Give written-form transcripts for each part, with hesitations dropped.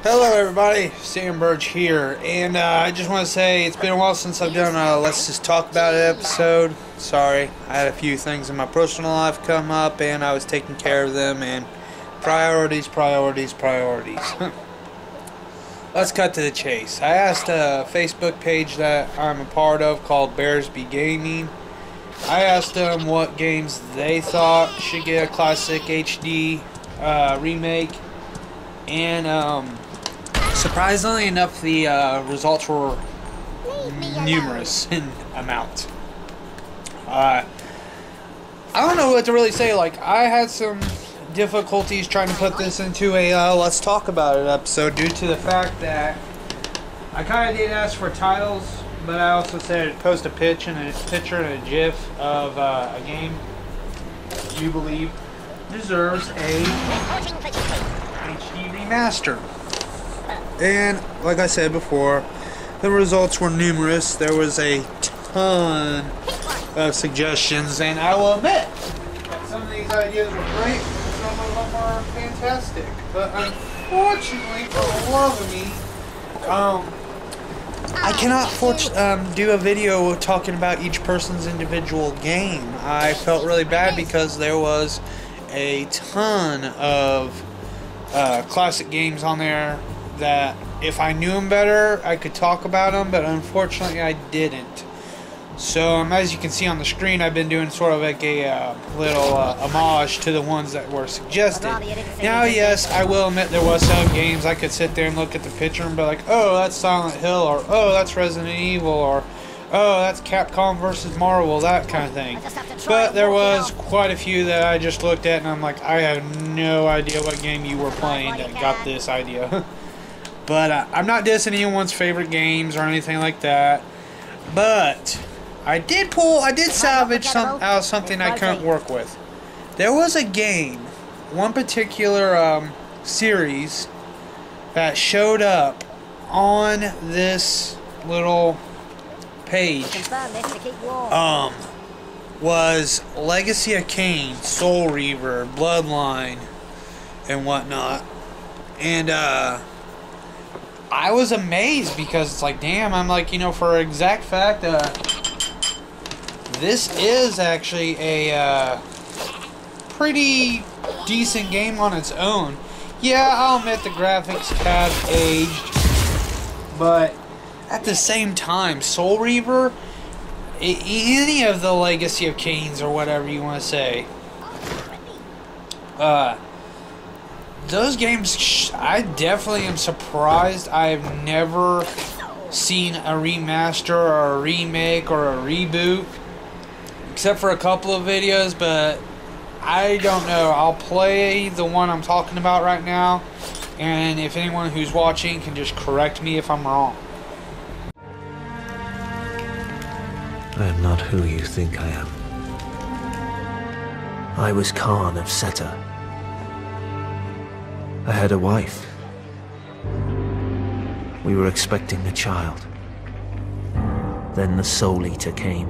Hello everybody, Sam Burge here, and I just want to say it's been a while since I've done a Let's Just Talk About It episode. Sorry, I had a few things in my personal life come up and I was taking care of them, and priorities. Let's cut to the chase. I asked a Facebook page that I'm a part of called Bears Be Gaming. I asked them what games they thought should get a classic HD remake, and surprisingly enough, the results were numerous in amount. I don't know what to really say. Like, I had some difficulties trying to put this into a Let's Talk About It episode due to the fact that I kind of did ask for titles, but I also said post a picture and a GIF of a game you believe deserves a HD remaster. And like I said before, the results were numerous. There was a ton of suggestions, and I will admit that some of these ideas were great, and some of them were fantastic. But unfortunately, for the love of me, I cannot do a video talking about each person's individual game. I felt really bad because there was a ton of classic games on there that if I knew them better, I could talk about them, but unfortunately I didn't. So as you can see on the screen, I've been doing sort of like a little homage to the ones that were suggested. Now, yes, I will admit there was some games I could sit there and look at the picture and be like, oh, that's Silent Hill, or oh, that's Resident Evil, or oh, that's Capcom versus Marvel, that kind of thing. But there was quite a few that I just looked at and I'm like, I have no idea what game you were playing that got this idea. But I'm not dissing anyone's favorite games or anything like that. But I did salvage something I couldn't work with. There was a game, one particular series that showed up on this little page. Was Legacy of Kain, Soul Reaver, Bloodline, and whatnot. And I was amazed because it's like, damn, I'm like, you know, for exact fact, this is actually a pretty decent game on its own. Yeah, I'll admit the graphics have aged, but at the same time, Soul Reaver, any of the Legacy of Kains or whatever you want to say, those games, I definitely am surprised I've never seen a remaster or a remake or a reboot, except for a couple of videos, but I don't know. I'll play the one I'm talking about right now, and if anyone who's watching can just correct me if I'm wrong. I am not who you think I am. I was Khan of Seta. I had a wife. We were expecting a child. Then the Soul Eater came.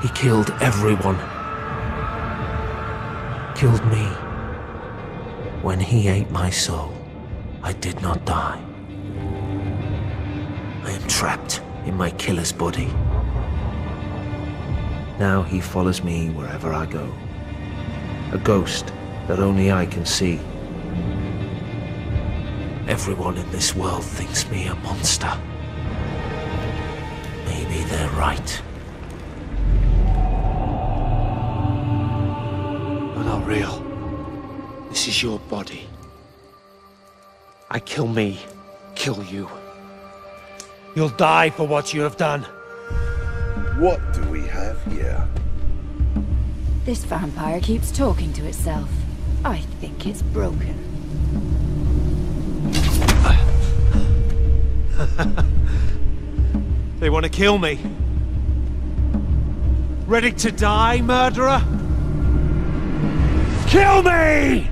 He killed everyone. Killed me. When he ate my soul, I did not die. I am trapped in my killer's body. Now he follows me wherever I go. A ghost that only I can see. Everyone in this world thinks me a monster. Maybe they're right. You're not real. This is your body. I kill me, kill you. You'll die for what you have done. What do we have here? This vampire keeps talking to itself. I think it's broken. They want to kill me. Ready to die, murderer? Kill me!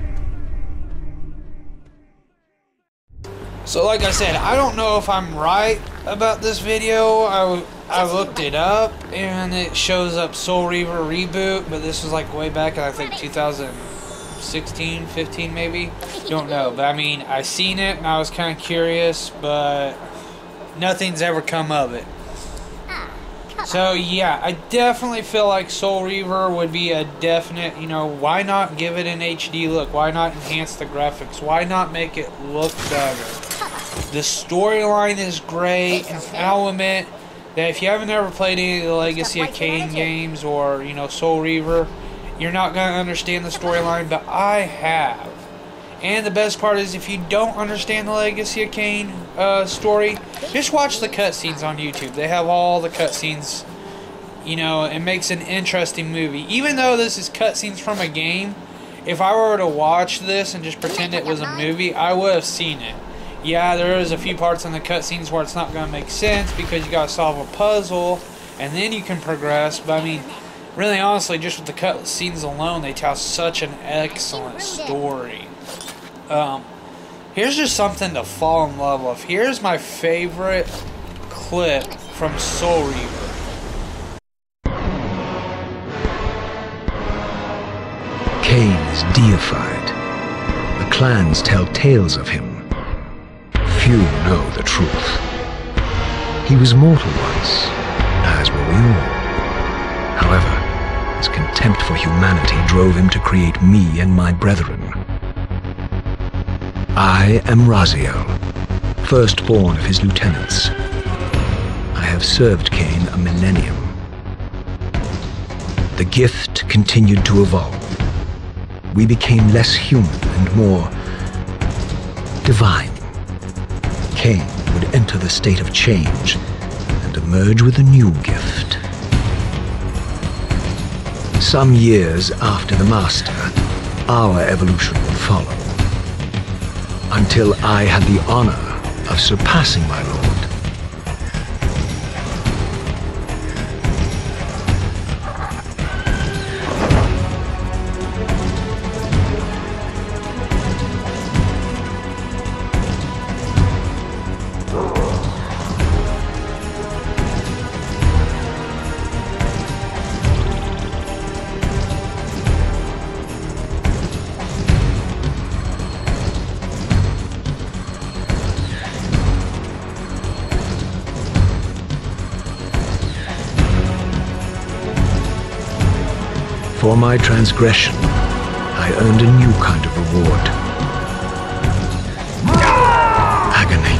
So like I said, I don't know if I'm right about this video. I looked it up and it shows up Soul Reaver reboot, but this was like way back in I think 2000. 16, 15 maybe. Don't know. But I mean, I seen it and I was kind of curious, but nothing's ever come of it. So yeah, I definitely feel like Soul Reaver would be a definite, you know, why not give it an HD look? Why not enhance the graphics? Why not make it look better? The storyline is great, and I'll admit that if you haven't ever played any of the Legacy of Kain games or, you know, Soul Reaver, you're not going to understand the storyline, but I have. And the best part is, if you don't understand the Legacy of Kain story, just watch the cutscenes on YouTube. They have all the cutscenes. You know, it makes an interesting movie. Even though this is cutscenes from a game, if I were to watch this and just pretend it was a movie, I would have seen it. Yeah, there is a few parts in the cutscenes where it's not going to make sense because you got to solve a puzzle and then you can progress. But I mean, really honestly, just with the cutscenes alone, they tell such an excellent story. Here's just something to fall in love with. Here's my favorite clip from Soul Reaver. Kain is deified. The clans tell tales of him. Few know the truth. He was mortal once, as were we all. However, his contempt for humanity drove him to create me and my brethren. I am Raziel, firstborn of his lieutenants. I have served Kain a millennium. The gift continued to evolve. We became less human and more divine. Kain would enter the state of change and emerge with a new gift. Some years after the Master, our evolution would follow. Until I had the honor of surpassing my lord. For my transgression, I earned a new kind of reward. Agony.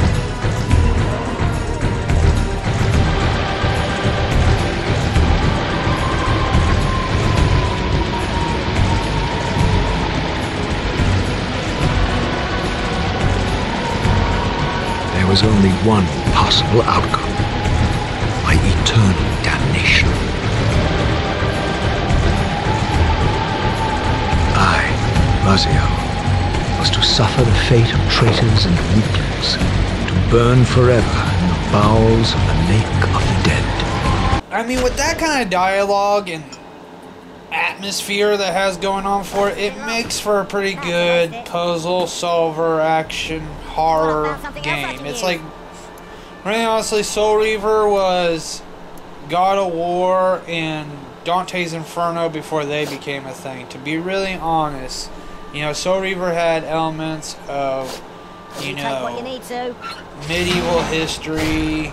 There was only one possible outcome. My eternal damnation. Raziel was to suffer the fate of traitors and weaklings, to burn forever in the bowels of the lake of the dead. I mean, with that kind of dialogue and atmosphere that has going on for it, it makes for a pretty good puzzle solver action horror game. It's like, really honestly, Soul Reaver was God of War and Dante's Inferno before they became a thing. To be really honest, you know, Soul Reaver had elements of, you know, medieval history,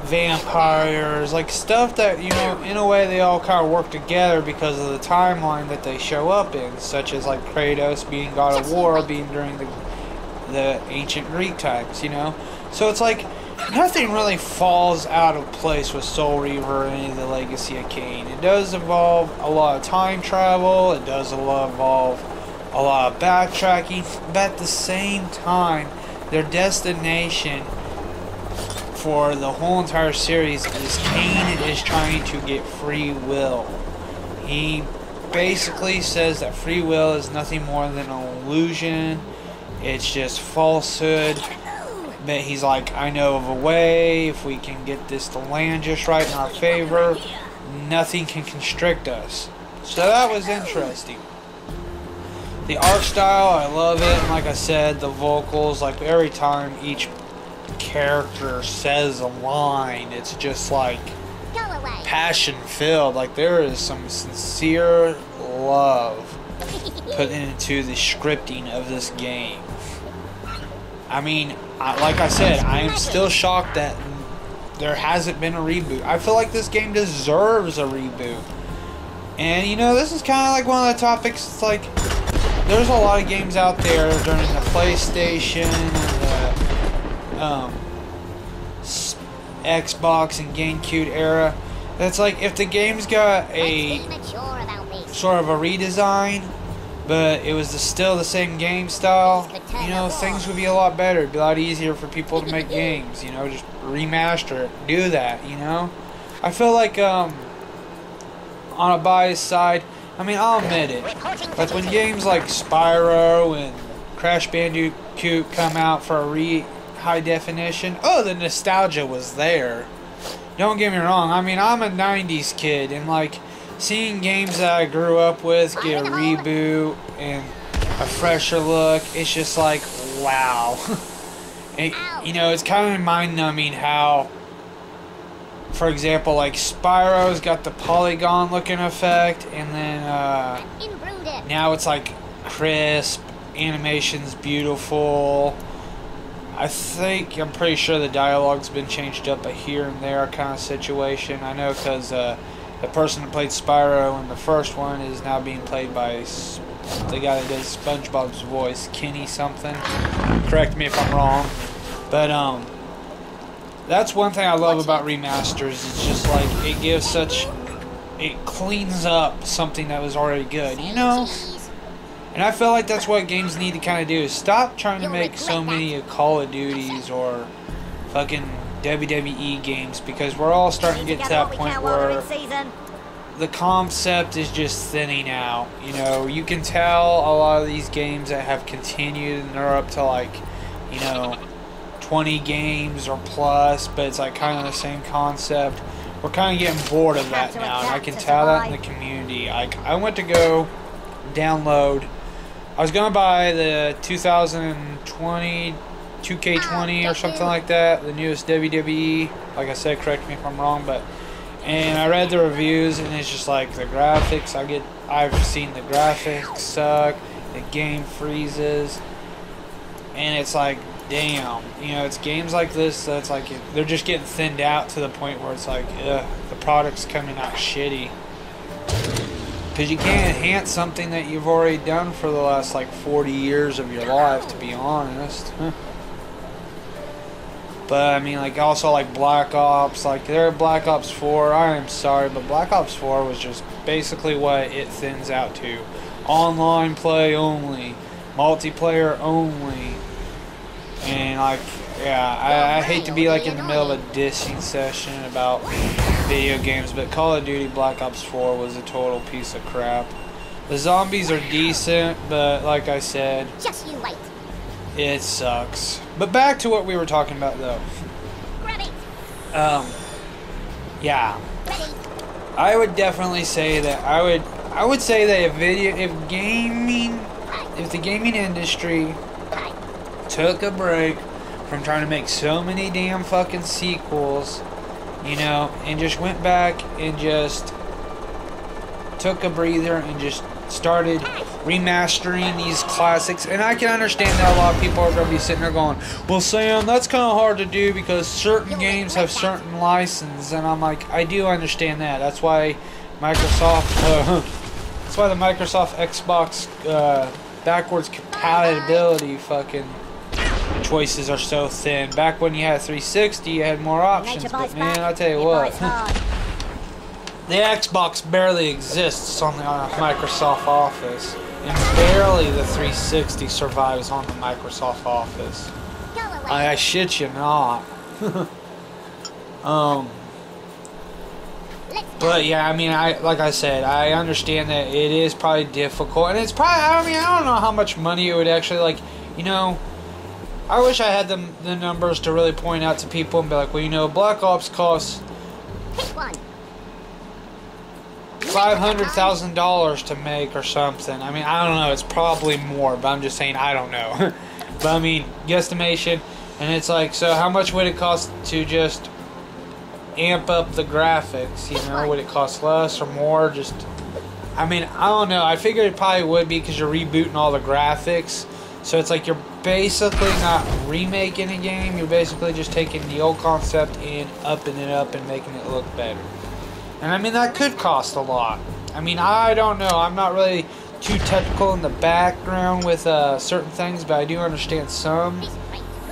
vampires, like stuff that, you know, in a way they all kind of work together because of the timeline that they show up in, such as like Kratos being God of War, being during the ancient Greek times, you know. So it's like nothing really falls out of place with Soul Reaver or any of the Legacy of Kain. It does involve a lot of time travel, it does involve a lot of backtracking, but at the same time, their destination for the whole entire series is Kain is trying to get free will. He basically says that free will is nothing more than an illusion, it's just falsehood. But he's like, I know of a way, if we can get this to land just right in our favor, nothing can constrict us. So that was interesting. The art style, I love it, and like I said, the vocals, like every time each character says a line, it's just like passion filled. Like there is some sincere love put into the scripting of this game. I mean, like I said, I am still shocked that there hasn't been a reboot. I feel like this game deserves a reboot. And you know, this is kind of like one of the topics. It's like there's a lot of games out there during the PlayStation and the Xbox and GameCube era. That's like if the game's got a sort of a redesign, but it was still the same game style, you know, things would be a lot better. It'd be a lot easier for people to make games, you know, just remaster it, do that, you know. I feel like on a biased side, I mean, I'll admit it, like when games like Spyro and Crash Bandicoot come out for a high definition, oh, the nostalgia was there. Don't get me wrong, I mean, I'm a 90s kid, and like seeing games that I grew up with get a reboot and a fresher look, it's just like, wow. And, you know, it's kind of mind-numbing how, for example, like Spyro's got the polygon looking effect, and then now it's like crisp, animation's beautiful. I'm pretty sure the dialogue's been changed up a here and there kind of situation. I know because the person that played Spyro in the first one is now being played by the guy that does SpongeBob's voice, Kenny something. Correct me if I'm wrong. But that's one thing I love about remasters. It's just like it cleans up something that was already good, you know? And I feel like that's what games need to kind of do, is stop trying to make so many Call of Duties or fucking WWE games, because we're all starting to get to that point where the concept is just thinning out. You know, you can tell a lot of these games that have continued and they're up to like, you know, 20 games or plus, but it's like kind of the same concept. We're kind of getting bored of that now, and I can tell that in the community. I went to go download, I was going to buy the 2020 2K20 or something like that, the newest WWE. Like I said, correct me if I'm wrong, and I read the reviews, and it's just like the graphics. I've seen the graphics suck, the game freezes, and it's like, damn, you know, it's games like this that's like they're just getting thinned out to the point where it's like, ugh, the product's coming out shitty. Because you can't enhance something that you've already done for the last like 40 years of your life, to be honest. But I mean, like also like Black Ops, like there Black Ops 4, I am sorry, but Black Ops 4 was just basically what it thins out to. Online play only, multiplayer only, and like, yeah, I hate to be like in the middle of a dissing session about video games, but Call of Duty Black Ops 4 was a total piece of crap. The zombies are decent, but like I said, just you wait. It sucks. But back to what we were talking about, though. Yeah. I would definitely say that I would say that if the gaming industry took a break from trying to make so many damn fucking sequels, you know, and just went back and just took a breather and just started remastering these classics. And I can understand that a lot of people are going to be sitting there going, well, Sam, that's kind of hard to do because certain games have certain license. And I'm like, I do understand that. That's why Microsoft, that's why the Microsoft Xbox backwards compatibility fucking choices are so thin. Back when you had 360, you had more options. But man, I tell you what, the Xbox barely exists on the Microsoft Office, and barely the 360 survives on the Microsoft Office. I shit you not. But yeah, I mean, like I said, I understand that it is probably difficult, and it's probably, I mean, I don't know how much money it would actually, like, you know, I wish I had the numbers to really point out to people and be like, well, you know, Black Ops costs $500,000 to make or something. I mean, I don't know, it's probably more, but I'm just saying I don't know. But I mean, guesstimation, and it's like, so how much would it cost to just amp up the graphics? You know, would it cost less or more? Just, I mean, I don't know. I figured it probably would be because you're rebooting all the graphics. So it's like you're basically not remaking a game. You're basically just taking the old concept and upping it up and making it look better. And I mean, that could cost a lot. I mean, I don't know. I'm not really too technical in the background with certain things, but I do understand some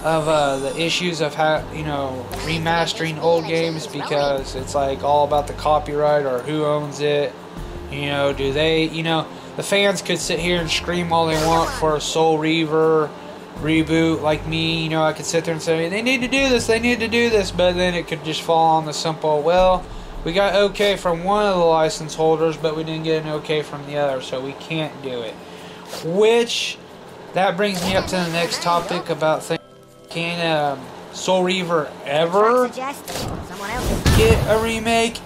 of the issues of how, you know, remastering old games, because it's like all about the copyright or who owns it. You know, do they, you know, the fans could sit here and scream all they want for a Soul Reaver reboot like me. You know, I could sit there and say, they need to do this, they need to do this, but then it could just fall on the simple, well, we got okay from one of the license holders, but we didn't get an okay from the other, so we can't do it. Which, that brings me up to the next topic about things. Can Soul Reaver ever get a remake?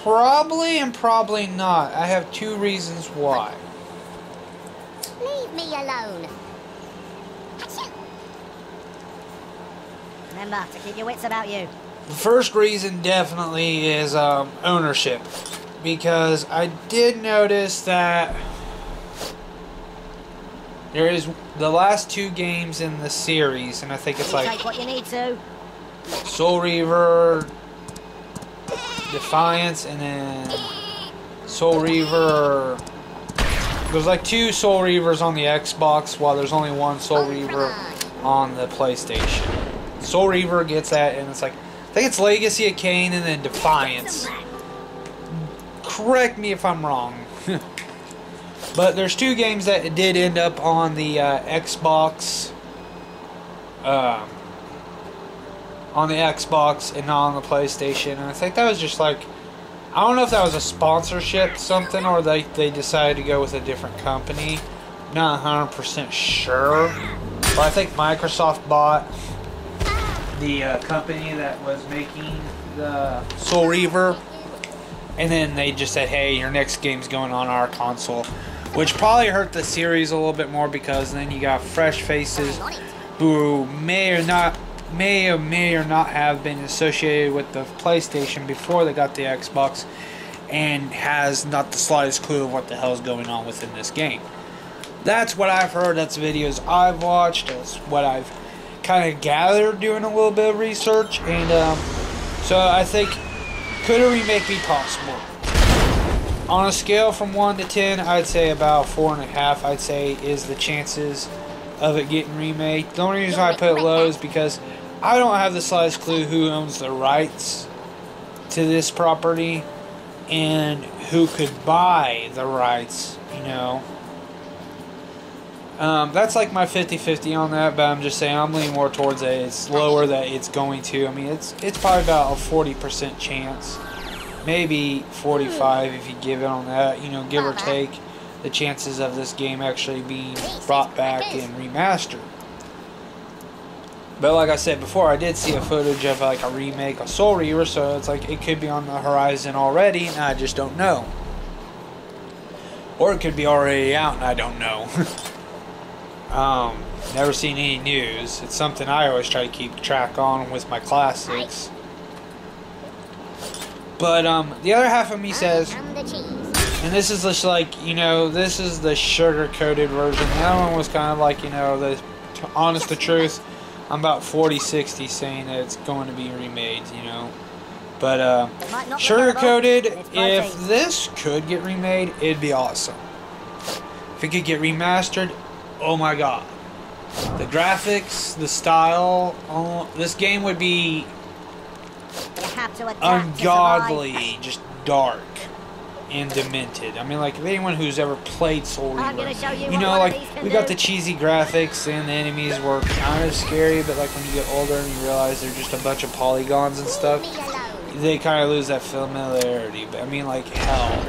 Probably and probably not. I have two reasons why. Leave me alone. Remember to keep your wits about you. The first reason definitely is ownership, because I did notice that there is the last two games in the series, and I think it's like take what you need to. Soul Reaver Defiance, and then Soul Reaver. There's like two Soul Reavers on the Xbox, while there's only one Soul Reaver on the PlayStation. Soul Reaver gets that, and it's like, I think it's Legacy of Kain and then Defiance. Correct me if I'm wrong. But there's two games that did end up on the Xbox. On the Xbox and not on the PlayStation. And I think that was just like, I don't know if that was a sponsorship something, or they decided to go with a different company. Not 100% sure. But I think Microsoft bought the company that was making the Soul Reaver, and then they just said, hey, your next game's going on our console, which probably hurt the series a little bit more, because then you got fresh faces who may or may or not have been associated with the PlayStation before they got the Xbox, and has not the slightest clue of what the hell is going on within this game. That's what I've heard. That's videos I've watched. That's what I've kind of gathered doing a little bit of research. And so I think, could a remake be possible? On a scale from 1 to 10, I'd say about 4.5. I'd say is the chances of it getting remade. The only reason I put it low is because I don't have the slightest clue who owns the rights to this property and who could buy the rights, you know. That's like my 50-50 on that, but I'm just saying I'm leaning more towards it. It's lower that it's going to. I mean, it's probably about a 40% chance, maybe 45 if you give it on that, you know, give or take the chances of this game actually being brought back and remastered. But like I said before, I did see a footage of like a remake of Soul Reaver, so it's like it could be on the horizon already, and I just don't know. Or it could be already out, and I don't know. Never seen any news. It's something I always try to keep track on with my classics. But the other half of me says, and this is just like, you know, this is the sugar-coated version. The other one was kind of like, you know, the honest to truth. I'm about 40-60 saying that it's going to be remade, you know. But sugar-coated, if this could get remade, it'd be awesome. If it could get remastered, oh my god. The graphics, the style, this game would be ungodly, just dark and demented. I mean, like, if anyone who's ever played Soul Reaver, you know, like, we got the cheesy graphics and the enemies were kind of scary, but like when you get older and you realize they're just a bunch of polygons and stuff, they kind of lose that familiarity. But I mean, like, hell,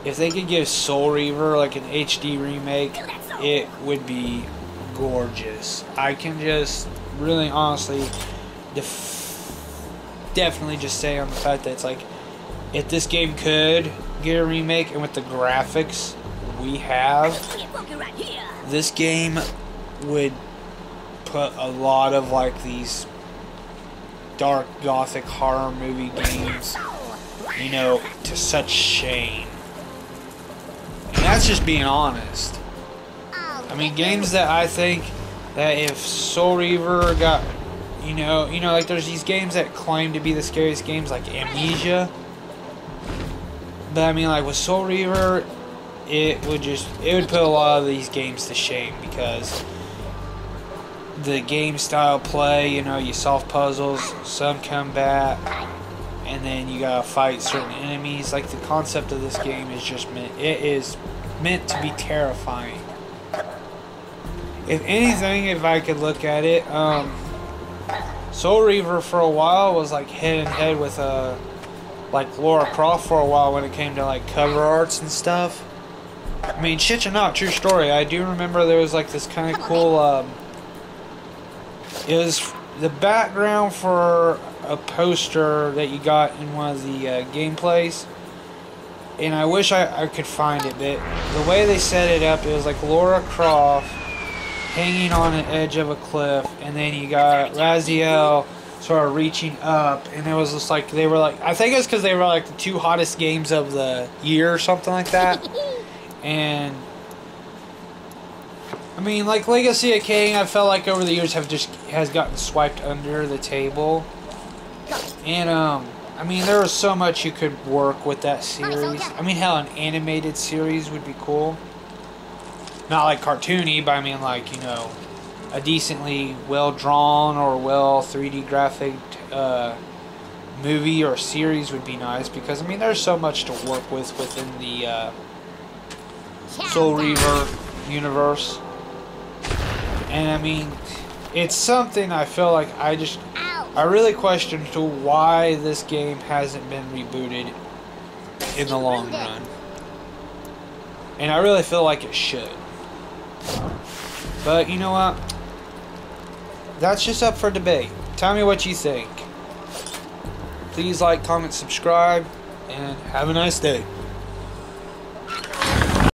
if they could give Soul Reaver like an HD remake, it would be gorgeous. I can just really honestly definitely just say on the fact that it's like, if this game could get a remake, and with the graphics we have, this game would put a lot of like these dark gothic horror movie games you know, to such shame. And that's just being honest. I mean, games that I think that if Soul Reaver got, you know, like there's these games that claim to be the scariest games, like Amnesia. But I mean, like with Soul Reaver, it would put a lot of these games to shame because the game style play, you know, you solve puzzles, some combat, and then you gotta fight certain enemies. Like the concept of this game is just meant to be terrifying. If anything, if I could look at it, Soul Reaver for a while was like head and head with like Lara Croft for a while when it came to like cover arts and stuff. I mean, shit or not, true story. I do remember there was like this kind of cool. It was the background for a poster that you got in one of the gameplays, and I wish I could find it, but the way they set it up, it was like Lara Croft hanging on the edge of a cliff, and then you got Raziel sort of reaching up, and it was just like they were like, I think it's because they were like the 2 hottest games of the year or something like that. And I mean, like Legacy of Kain, I felt like over the years has gotten swiped under the table. And I mean, there was so much you could work with that series. I mean, hell, an animated series would be cool. Not like cartoony, but I mean like, you know, a decently well drawn or well 3D graphic movie or series would be nice, because I mean there's so much to work with within the Soul Reaver universe. And I mean, it's something I feel like I really question to why this game hasn't been rebooted in the long run. And I really feel like it should. But you know what? That's just up for debate. Tell me what you think. Please like, comment, subscribe, and have a nice day.